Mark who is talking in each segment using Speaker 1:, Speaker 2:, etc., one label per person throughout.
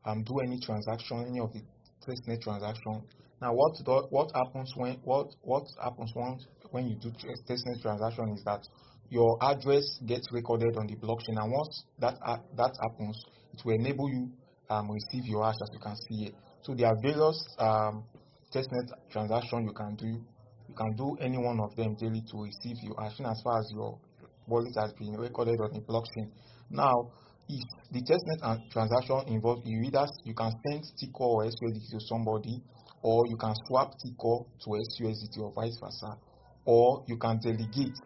Speaker 1: do any transaction, any of the testnet transaction. Now, what happens once when you do testnet transaction is that your address gets recorded on the blockchain, and once that happens, it will enable you receive your hash, as you can see here. So there are various testnet transactions you can do. You can do any one of them daily to receive your hash as far as your wallet has been recorded on the blockchain. Now, if the testnet transaction involves you can send Ticker or SUSDT to somebody, or you can swap Ticker to SUSDT or vice versa, or you can delegate.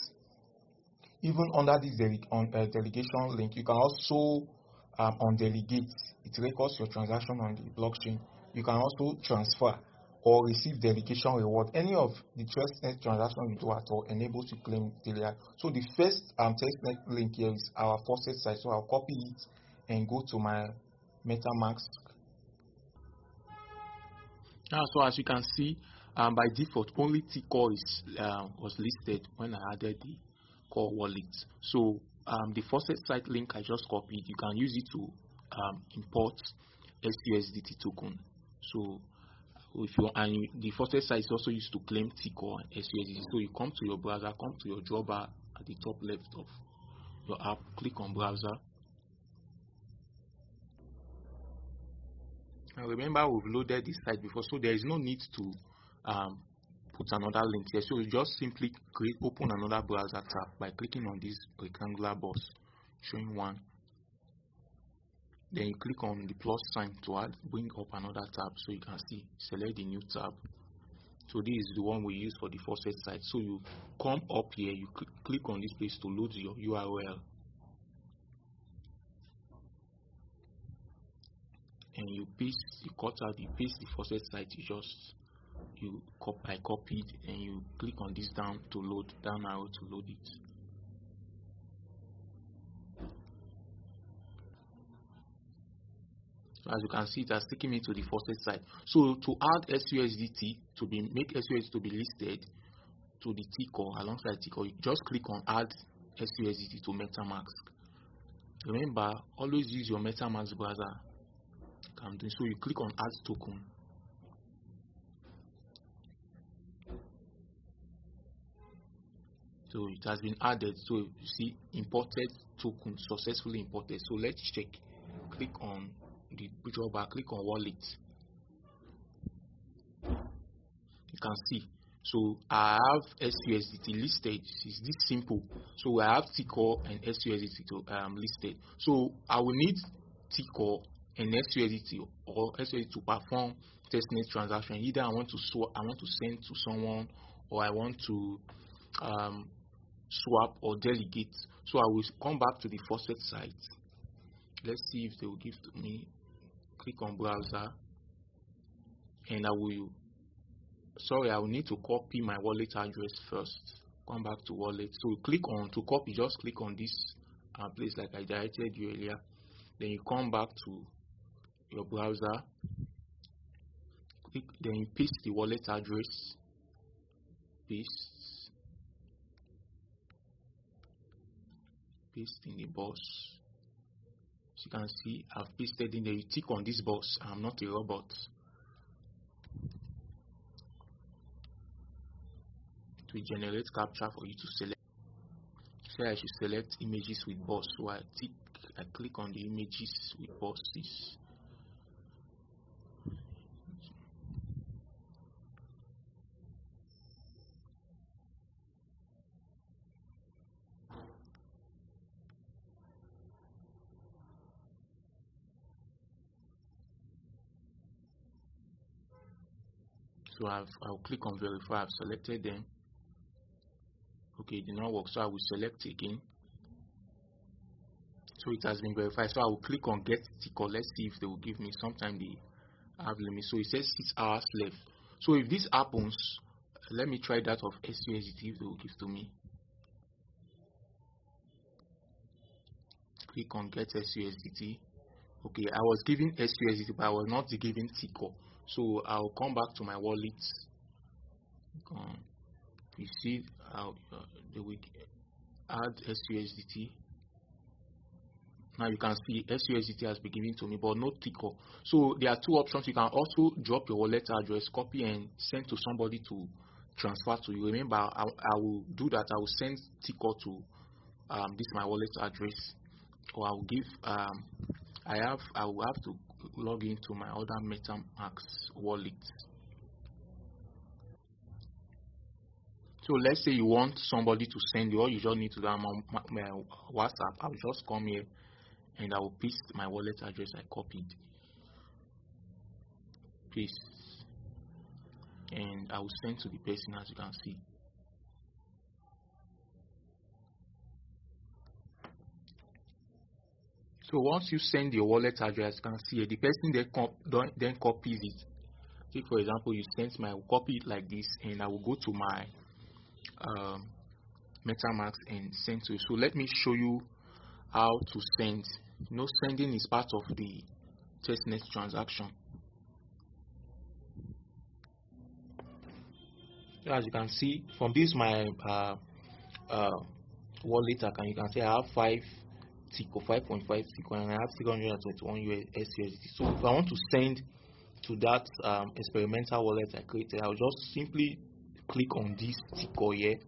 Speaker 1: Even under this delegation link, you can also undelegate. It records your transaction on the blockchain. You can also transfer or receive delegation reward. Any of the testnet transaction you do at all enables you to claim Delegate. So the first testnet link here is our faucet site. So I'll copy it and go to my MetaMask.
Speaker 2: So as you can see, by default, only Ticker was listed when I added the core wallet. So the faucet site link I just copied, you can use it to import SUSDT token. So the faucet site is also used to claim Ticker and SUSDT. So you come to your browser, come to your draw bar at the top left of your app, click on browser. Now remember, we've loaded this site before, so there is no need to put another link here. So you just simply open another browser tab by clicking on this rectangular box showing one. Then you click on the plus sign to bring up another tab, so you can see, select the new tab. So this is the one we use for the faucet site. So you come up here, you click on this place to load your URL, and you paste the faucet site. I copied, and you click on this down arrow to load it. So as you can see, it has taken me to the faucet site. So to add SUSDT make SUSDT to be listed to the Ticker alongside Ticker, you just click on add SUSDT to MetaMask. Remember, always use your MetaMask browser. So you click on add token. So it has been added. So you see imported token successfully imported. So let's check. Click on the draw bar, click on wallet. You can see. So I have SUSDT listed. It's this simple. So I have Ticker and SUSDT listed. So I will need Ticker and SUSDT or SUSDT to perform testnet transaction. Either I want to send to someone, or I want to swap or delegate. So I will come back to the faucet site. Let's see if they will give to me. Click on browser, and I will need to copy my wallet address first. Come back to wallet. So click on to copy, just click on this place like I directed you earlier. Then you come back to your browser, then you paste the wallet address, paste in the box. As you can see, I've pasted in there. You tick on this box. I'm not a robot. It will generate captcha for you to select. So I should select images with box. So I click on the images with boxes. So I'll click on verify. I've selected them. Okay, it did not work, so I will select again. So it has been verified. So I will click on get Ticker. Let's see if they will give me. Sometime they have limit. So it says 6 hours left. So if this happens, let me try that of SUSDT if they will give to me. Click on get SUSDT. Okay, I was given SUSDT, but I was not given Ticker. So I'll come back to my wallet. You see how they will add SUSDT. Now you can see SUSDT has been given to me, but no ticker. So there are two options. You can also drop your wallet address, copy and send to somebody to transfer to you. Remember, I will do that. I will send ticker to this my wallet address, or I will give I will have to log into my other MetaMask wallet. So let's say you want somebody to send you, all you just need to do on my WhatsApp. I'll just come here and I will paste my wallet address I copied. Paste. And I will send to the person, as you can see. So once you send your wallet address, you can see the person then copies it. Say for example, you sent my copy it like this, and I will go to my MetaMask and send to you. So let me show you how to send. Sending is part of the testnet transaction. So as you can see from this my wallet account, you can see I have 5.5 Tico, and I have 321 USDT. So if I want to send to that experimental wallet I created, I'll just simply click on this Tico here.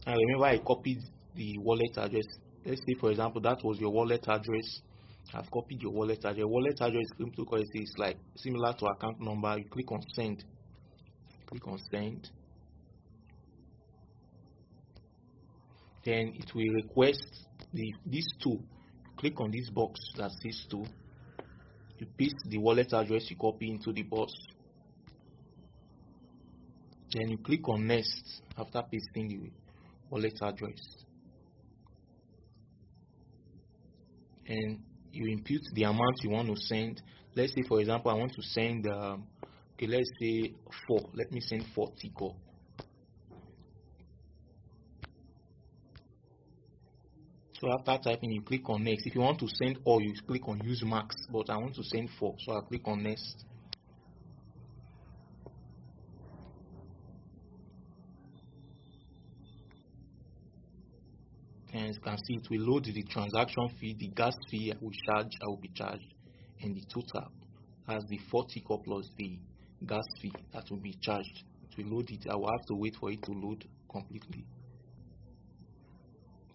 Speaker 2: And remember, I copied the wallet address. Let's say for example that was your wallet address. I've copied your wallet address. Wallet address is like similar to account number. You click on send. Click on send. Then it will request these two. Click on this box that says two. You paste the wallet address you copy into the box. Then you click on next after pasting the wallet address. And you input the amount you want to send. Let's say for example I want to send okay, let's say 4. Let me send 4 Tico. So after typing, you click on next. If you want to send all, you click on use max, but I want to send 4, so I'll click on next. And as you can see, it will load the transaction fee, the gas fee I will be charged, and the total as the 4 Tico plus the gas fee that will be charged. It will load it. I will have to wait for it to load completely.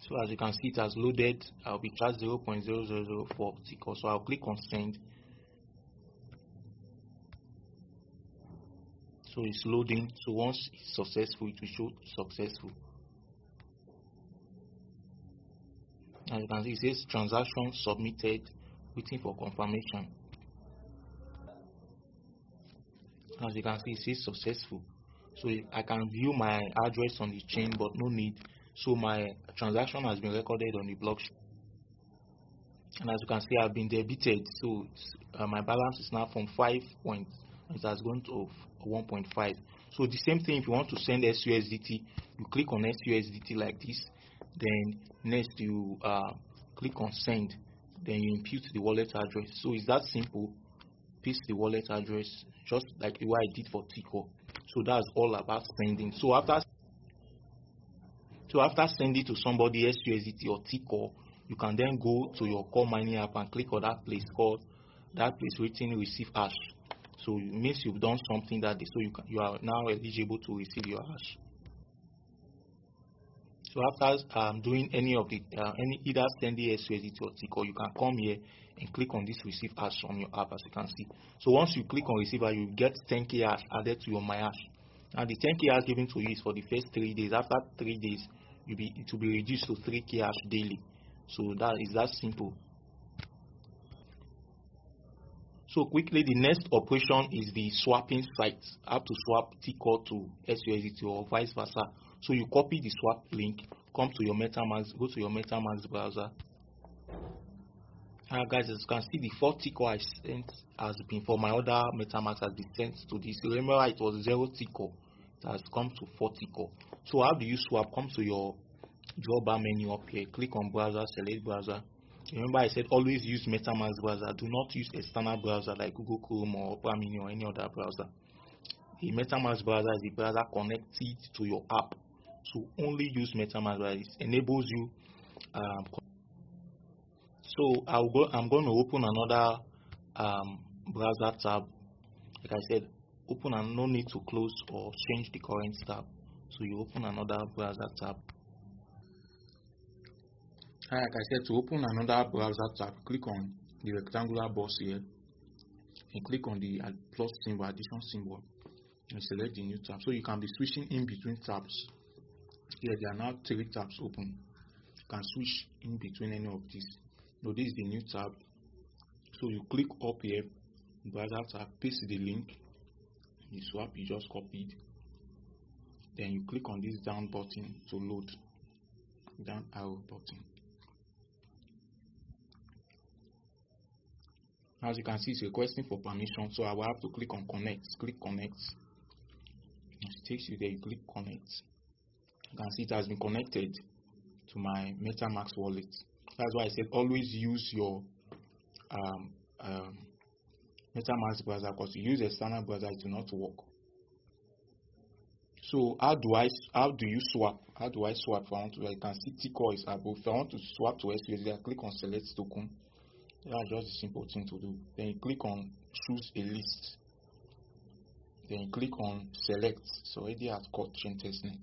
Speaker 2: So as you can see, it has loaded. I'll be charged 0.0004 Tico. So I'll click on send. So it's loading. So once it's successful, it will show successful. As you can see, it says transaction submitted, waiting for confirmation. As you can see, it says successful. So I can view my address on the chain, but no need. So my transaction has been recorded on the blockchain. And as you can see, I've been debited. So my balance is now from 5 points. It has gone to 1.5. So the same thing, if you want to send SUSDT, you click on SUSDT like this. Then next you click on send. Then you input the wallet address. So it's that simple. Paste the wallet address just like the way I did for Tico. So that's all about sending. So after sending to somebody SUSDT or Tico, you can then go to your core mining app and click on that place written receive hash. So it means you've done something that day. So you are now eligible to receive your hash. So after doing any of the either sending SUSDT or Tico, you can come here and click on this receive hash from your app, as you can see. So once you click on receive hash, you get 10k hash added to your my hash. And the 10k hash given to you is for the first 3 days. After 3 days, it will be reduced to 3k hash daily. So that is that simple. So quickly, the next operation is the swapping site. How to swap Tico to SUSDT or vice versa. So you copy the swap link, come to your MetaMask, go to your MetaMask browser. Guys, as you can see, the 4 Tico I sent has been for my other MetaMask has been sent to this. Remember, it was 0 Tico. It has come to 4 Tico. So how do you swap? Come to your drawbar menu up here. Click on browser, select browser. Remember, I said always use MetaMask browser. Do not use external browser like Google Chrome or Opera Mini or any other browser. The MetaMask browser is the browser connected to your app. So only use MetaMask browser. It enables you
Speaker 1: So I'm going to open another browser tab. Like I said, open and no need to close or change the current tab. So you open another browser tab. Like I said, to open another browser tab, click on the rectangular box here and click on the plus symbol, addition symbol, and select the new tab. So you can be switching in between tabs. Here there are now 3 tabs open. You can switch in between any of these. So this is the new tab. So you click up here, browser tab, paste the link, the swap you just copied. Then you click on this down button to load, down arrow button. As you can see, it's requesting for permission, so I will have to click on connect. Click connect. It takes you there, you click connect. You can see it has been connected to my MetaMask wallet. That's why I said always use your MetaMask browser, because you use external browser, it will not work. So how do you swap? How do I swap? If I want to, I can see T-Core is above. If I want to swap to SUSD, I click on select token. That's just a simple thing to do. Then you click on choose a list. Then you click on select. It's already at cut chain testnet.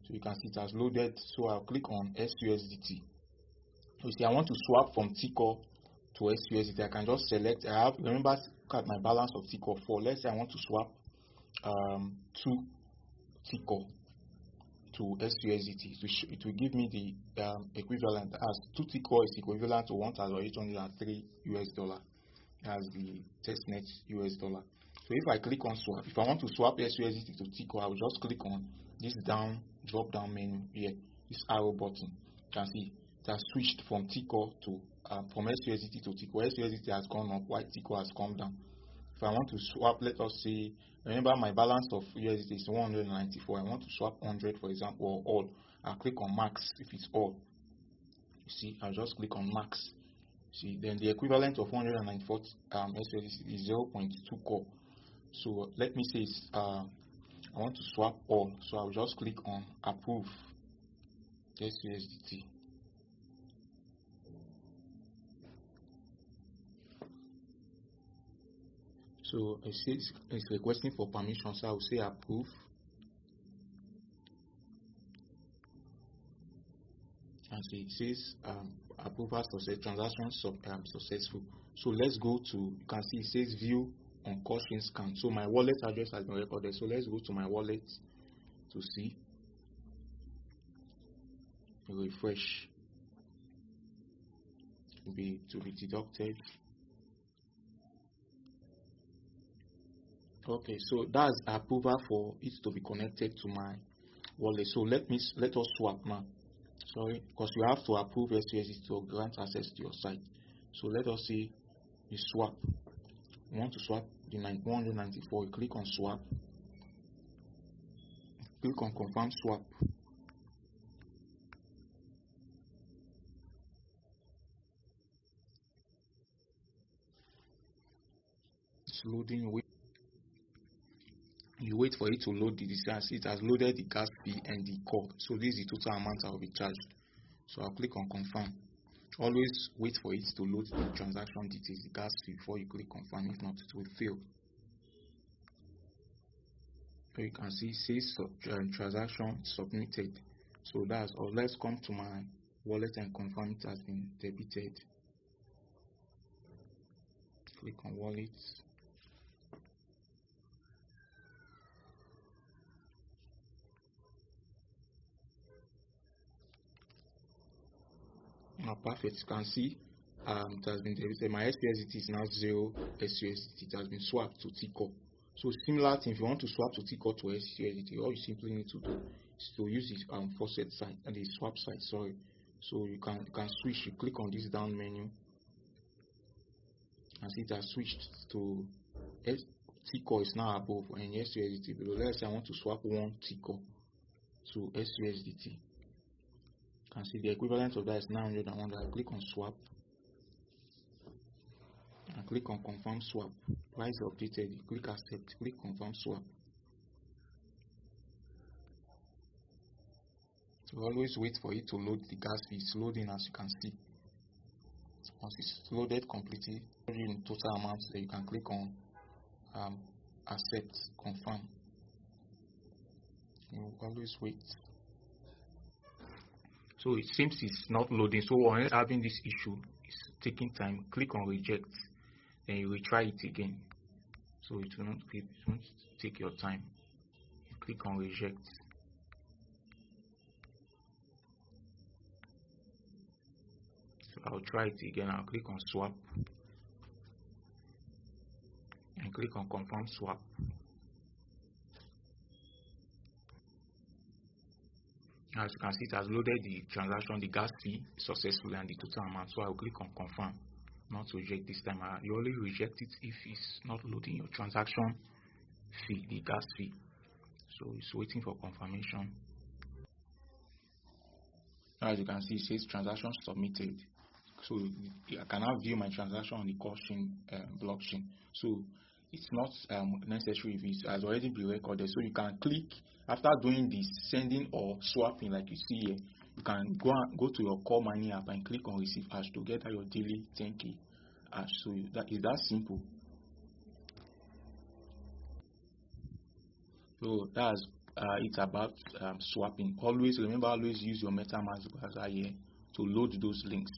Speaker 1: So you can see it has loaded. So I'll click on SUSDT. So you see, I want to swap from T-Core to SUSDT. I can just select. Remember, look at my balance of T-Core 4. Let's say I want to swap 2 T-Core to SUSDT. It will give me the equivalent as 2 T-Core is equivalent to $1,803 US. As the testnet US dollar. So if I click on swap, if I want to swap SUSDT to T-Core, I will just click on this drop down menu here, this arrow button. You can see it has switched from T-Core to from SUSDT to T-Core. SUSDT has gone up while T-Core has come down. If I want to swap, let us say, remember my balance of USDT is 194. I want to swap 100, for example, or all. I'll click on max if it's all. You see, I'll just click on max. See, then the equivalent of 194 SUSDT is 0.2 core. So let me say I want to swap all. So I'll just click on approve SUSDT. So it says it's requesting for permission. So I will say approve. And so it says approval success, transaction successful. So let's go to, you can see it says view on caution scan. So my wallet address has been recorded. So let's go to my wallet to see. Refresh. To be deducted. Okay, so that's approval for it to be connected to my wallet. So let us swap now. Sorry, because you have to approve SUSDT to grant access to your site. So let us see the swap. You want to swap the 194. You click on swap. Click on confirm swap. It's loading. You wait for it to load the distance. It has loaded the gas fee and the core. So this is the total amount I will be charged. So I'll click on confirm. Always wait for it to load the transaction details, the gas fee, before you click confirm. If not, it will fail. So you can see it says transaction submitted. So that's all. Let's come to my wallet and confirm it has been debited. Click on wallet. Now perfect. You can see it has been debited. My SUSDT is now 0 SUSDT. It has been swapped to T-Core. So similar thing, if you want to swap to T-Core to SUSDT, all you simply need to do is to use this faucet site and the swap site. Sorry. So you can switch. You click on this down menu, and see it has switched to T-Core is now above and SUSDT below. Let's say I want to swap one T-Core to SUSDT. You can see the equivalent of that is 901. I click on swap. And click on confirm swap. Why is it updated? You click accept, click confirm swap. So always wait for it to load the gas fee. It's loading, as you can see. Once it's loaded completely, in total amount, then you can click on accept, confirm. You always wait. So it seems it's not loading. So when having this issue, it's taking time. Click on reject, then you will try it again. So it won't take your time. You click on reject. So I'll try it again. I'll click on swap and click on confirm swap. As you can see, it has loaded the transaction, the gas fee successfully, and the total amount. So I'll click on confirm, not to reject this time. You only reject it if it's not loading your transaction fee, the gas fee. So it's waiting for confirmation. As you can see, it says transaction submitted. So I can now view my transaction on the blockchain. So it's not necessary if it has already been recorded. So you can click after doing this sending or swapping, like you see here. You can go to your core mining app and click on receive hash to get your daily 10k hash. So that is that simple. So that's it's about swapping. Always remember, always use your MetaMask browser here to load those links.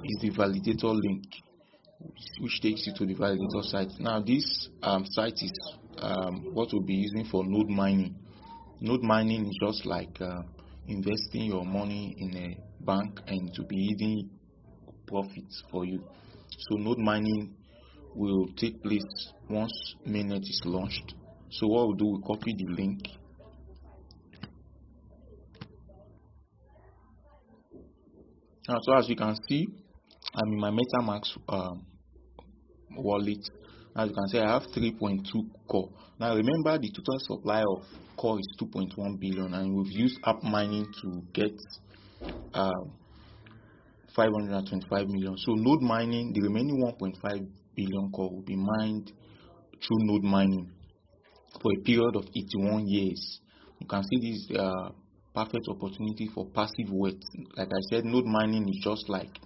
Speaker 1: Is the validator link, which takes you to the validator site. Now this site is what we'll be using for node mining. Node mining is just like investing your money in a bank and to be yielding profits for you. So node mining will take place once mainnet is launched. So what we'll do, we copy the link. Now, so as you can see, I'm in my MetaMask wallet. As you can see, I have 3.2 core. Now remember, the total supply of core is 2.1 billion, and we've used app mining to get 525 million. So node mining, the remaining 1.5 billion core will be mined through node mining for a period of 81 years. You can see this perfect opportunity for passive wealth. Like I said, node mining is just like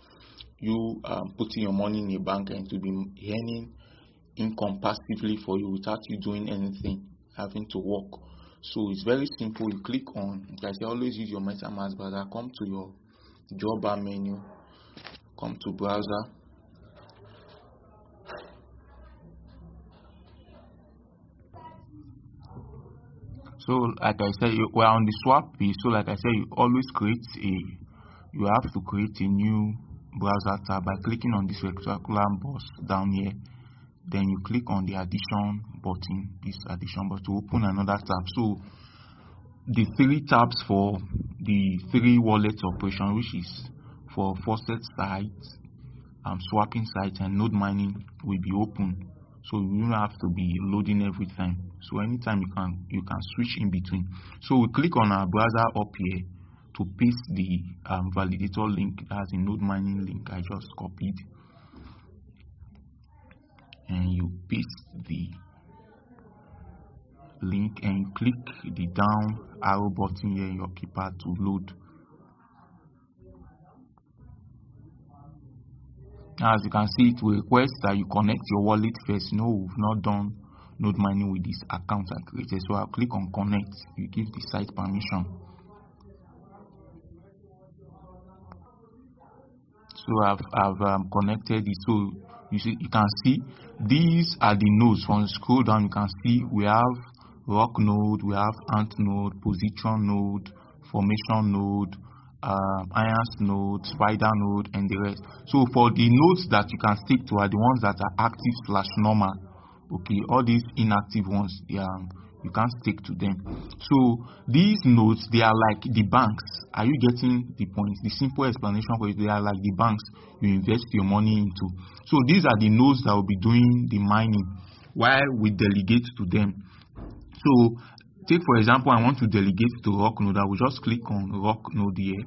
Speaker 1: you putting your money in a bank and to be earning income passively for you without you doing anything, having to work. So it's very simple. You click on, like I say, always use your MetaMask browser. Come to your job bar menu, come to browser, so like I said, we're on the swap page. So like I said, you always you have to create a new browser tab by clicking on this rectangular box down here. Then you click on the addition button, this addition button, to open another tab. So the 3 tabs for the 3 wallet operation, which is for faucet sites, swapping sites, and node mining, will be open. So you don't have to be loading every time. So anytime you can switch in between. So we click on our browser up here to paste the validator link. That's a node mining link I just copied, and you paste the link and you click the down arrow button here in your keypad to load. Now, as you can see, it will request that you connect your wallet first. No, we've not done node mining with this account I created. So I'll click on connect. You give the site permission. So I've connected it. So you can see these are the nodes. When you scroll down, you can see we have rock node, we have ant node, position node, formation node, irons node, spider node, and the rest. So for the nodes that you can stick to are the ones that are active / normal. Okay, all these inactive ones, you can't stick to them. So these nodes, they are like the banks. Are you getting the point? The simple explanation for it, they are like the banks you invest your money into. So these are the nodes that will be doing the mining while we delegate to them. So take for example, I want to delegate to rock node. I will just click on rock node here.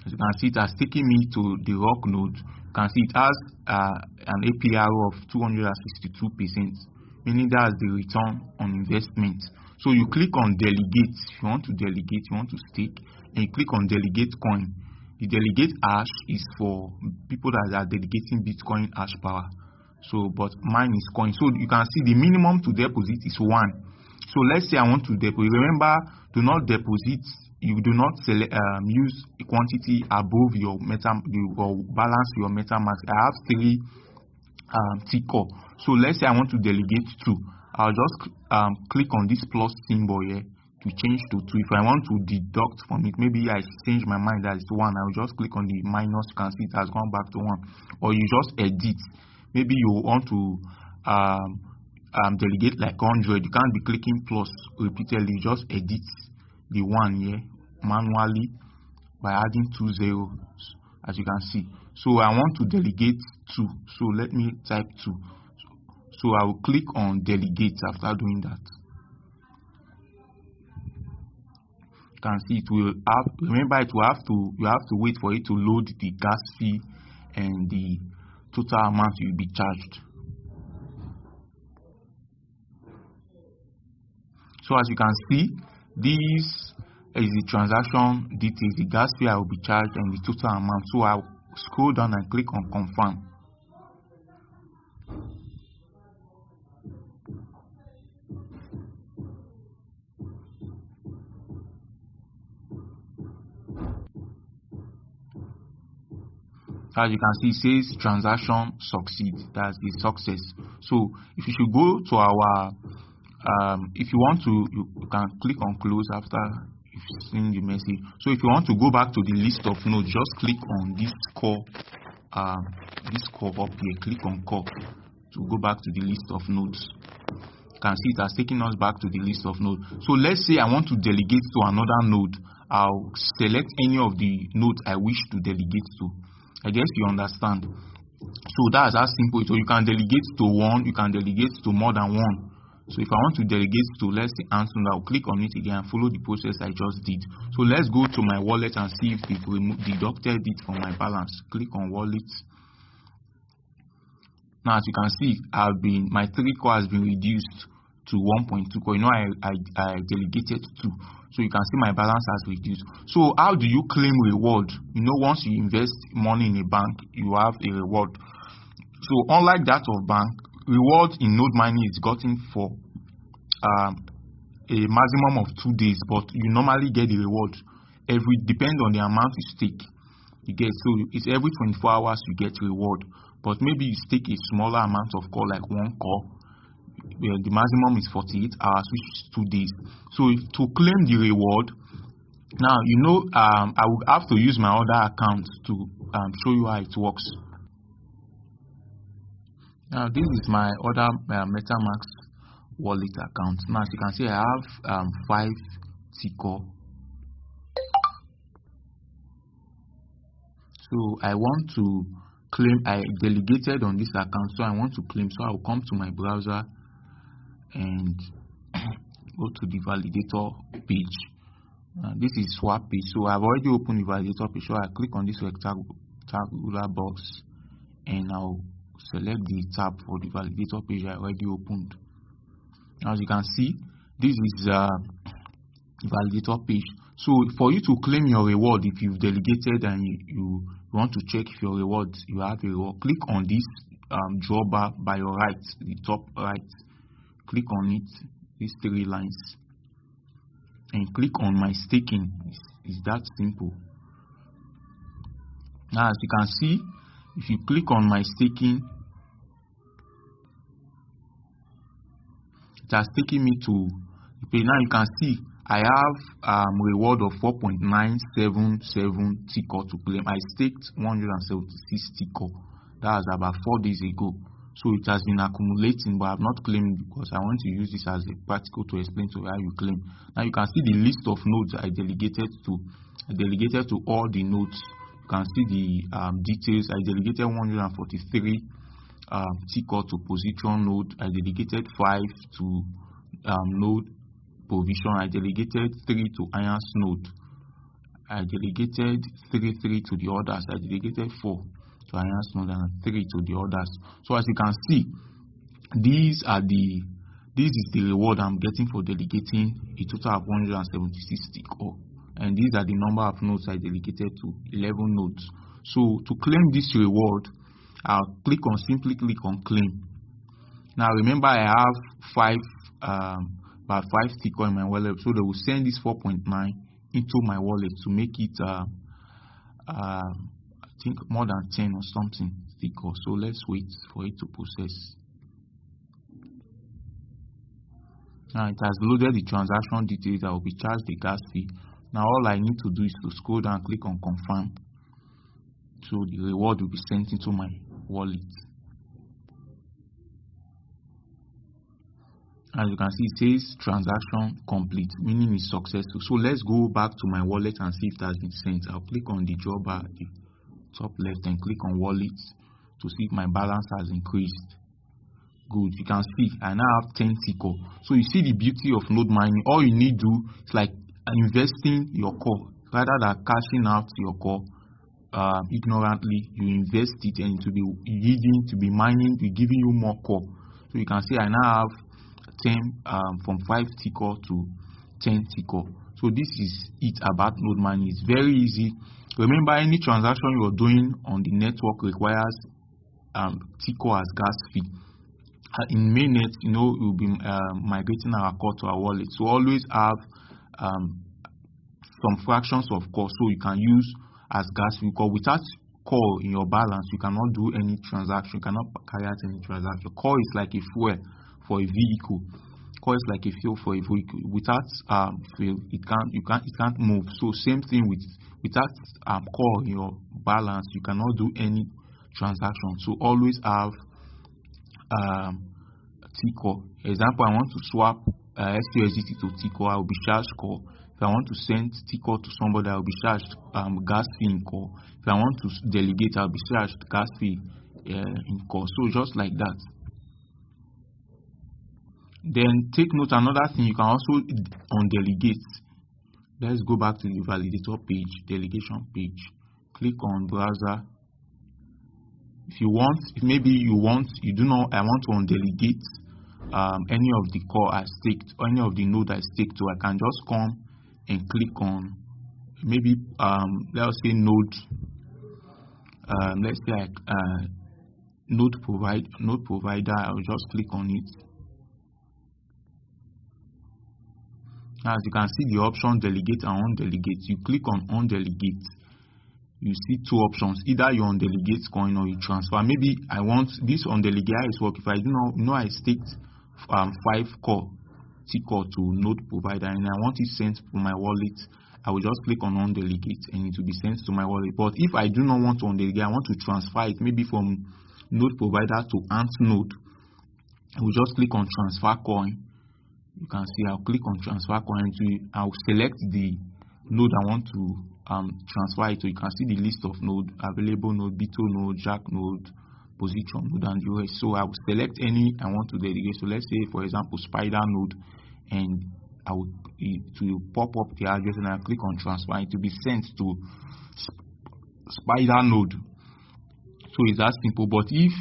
Speaker 1: As you can see, it has taken me to the rock node
Speaker 3: You can see it has an APR of 262%, meaning that's the return on investment. So you click on delegate. If you want to delegate, you want to stake, and you click on delegate coin. The delegate hash is for people that are delegating Bitcoin hash power. So, but mine is coin. So you can see the minimum to deposit is 1. So let's say I want to deposit. Remember, do not deposit. You do not use a quantity above your balance your MetaMask. I have 3 T-core. So let's say I want to delegate 2. I'll just click on this plus symbol here to change to 2. If I want to deduct from it, maybe I change my mind that it's 1. I'll just click on the minus. You can see it has gone back to 1. Or you just edit. Maybe you want to delegate like 100. You can't be clicking plus repeatedly. You just edit the 1 here manually by adding 2 zeros, as you can see. So I want to delegate 2. So let me type 2. So I will click on delegate after doing that. You can see it will have, remember it will have to, you have to wait for it to load the gas fee and the total amount you will be charged. So as you can see, this is the transaction details, the gas fee I will be charged and the total amount. So I'll scroll down and click on confirm. As you can see, it says transaction succeed. That's the success. So if you should go to our if you want to, you can click on close after you've seen the message. So if you want to go back to the list of nodes, just click on this core up here. Click on core to go back to the list of nodes. You can see it has taken us back to the list of nodes. So let's say I want to delegate to another node. I'll select any of the nodes I wish to delegate to. I guess you understand. So that's as simple. So you can delegate to 1, you can delegate to more than 1. So if I want to delegate to, let's say, Anson, I'll click on it again and follow the process I just did. So let's go to my wallet and see if they've deducted it from my balance. Click on wallet. Now, as you can see, my 3 core has been reduced to 1.2 core. You know, I delegated 2. So you can see my balance has reduced. So how do you claim reward? You know, once you invest money in a bank, you have a reward. So unlike that of bank, reward in node mining is gotten for a maximum of 2 days, but you normally get the reward depend on the amount you stake. You get, so it's every 24 hours you get reward, but maybe you stake a smaller amount of core, like 1 core. The maximum is 48 hours, which is 2 days. So to claim the reward, now you know I would have to use my other account to show you how it works. Now this is my other MetaMask wallet account. Now as you can see, I have 5 T-core. So I want to claim. I delegated on this account, so I want to claim. So I will come to my browser and go to the validator page. This is swap page. So I've already opened the validator page. So I click on this rectangular box and I'll select the tab for the validator page I already opened. As you can see, this is the validator page. So for you to claim your reward, if you've delegated and you want to check if your reward, you have a reward, click on this drawbar by your right, the top right. Click on it, these 3 lines, and click on my staking. It's that simple. Now as you can see, if you click on my staking, it has taken me to the page. Now you can see I have reward of 4.977 T-core to claim. I staked 176 T-core. That was about 4 days ago. So it has been accumulating, but I have not claimed because I want to use this as a practical to explain to you how you claim. Now you can see the list of nodes I delegated to. I delegated to all the nodes. You can see the details. I delegated 143 T-core to position node. I delegated 5 to node provision. I delegated 3 to ions node. I delegated 3 to the others. I delegated 4. to Alliance node and 3 to the others. So as you can see, this is the reward I'm getting for delegating a total of 176 tickle, and these are the number of nodes I delegated to, 11 nodes. So to claim this reward, I'll simply click on claim. Now remember, I have about 5 tickle in my wallet, so they will send this 4.9 into my wallet to make it I think more than 10 or something tickle. So let's wait for it to process. Now it has loaded the transaction details. I will be charged the gas fee. Now all I need to do is to scroll down and click on confirm. So the reward will be sent into my wallet. As you can see, it says transaction complete, meaning it's successful. So let's go back to my wallet and see if it has been sent. I'll click on the job bar at the top left and click on wallet to see if my balance has increased. Good, you can see I now have 10 tickle. So you see the beauty of node mining. All you need to do is like investing your core rather than cashing out your core ignorantly. You invest it and it will be yielding, to be mining, to be giving you more core. So you can see I now have 10 from 5 tickle to 10 tickle. So this is it about node mining. It's very easy. Remember, any transaction you're doing on the network requires tickle as gas fee. In mainnet, we'll be migrating our core to our wallet. So always have some fractions of core so you can use as gas fee. Because without core in your balance, you cannot do any transaction. You cannot carry out any transaction. Core is like a fuel for a vehicle. Core is like a fuel for a vehicle. Without fuel, it can't move. So same thing without core in your balance, you cannot do any transaction. So always have tickle. Example, I want to swap SUSDT to tickle, I will be charged core. If I want to send tickle to somebody, I will be charged gas fee in core. If I want to delegate, I'll be charged gas fee in core. So just like that. Then take note, another thing, you can also on delegate. Let's go back to the validator page, delegation page. Click on browser. If you want, I want to undelegate any of the core I staked or any of the node I staked to, I can just come and click on maybe let's say node. Let's say node provider. I'll just click on it. As you can see, the option delegate and undelegate. You click on undelegate. You see 2 options. Either you undelegate coin or you transfer. Maybe I want this undelegate is work. If I I staked 5 core tickle to node provider and I want it sent from my wallet, I will just click on undelegate and it will be sent to my wallet. But if I do not want to undelegate, I want to transfer it maybe from node provider to ant node, I will just click on transfer coin. You can see I'll click on transfer coin. I'll select the node I want to transfer it to. You can see the list of node available: node, Bito node, Jack node, position node, and the rest. So I will select any I want to delegate. So let's say, for example, spider node, and I will pop up the address and I'll click on transfer. It will be sent to spider node. So it's that simple. But if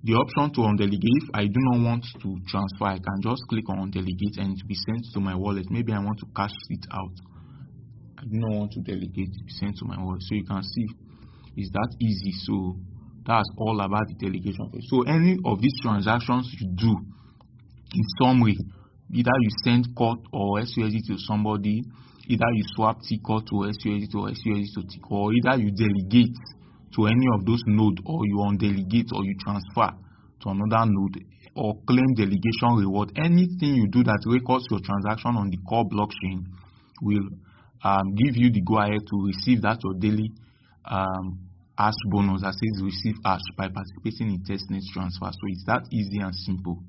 Speaker 3: the option to undelegate, if I do not want to transfer, I can just click on undelegate and it will be sent to my wallet. Maybe I want to cash it out. I do not want to delegate, it will be sent to my wallet. So you can see it's that easy. So that's all about the delegation. So any of these transactions you do, in summary, either you send core or SUSD to somebody, either you swap T-core to SUSD or SUSD to T-core, or either you delegate to any of those nodes, or you undelegate or you transfer to another node, or claim delegation reward. Anything you do that records your transaction on the core blockchain will give you the go ahead to receive that your daily hash bonus that says receive hash by participating in testnet transfer. So it's that easy and simple.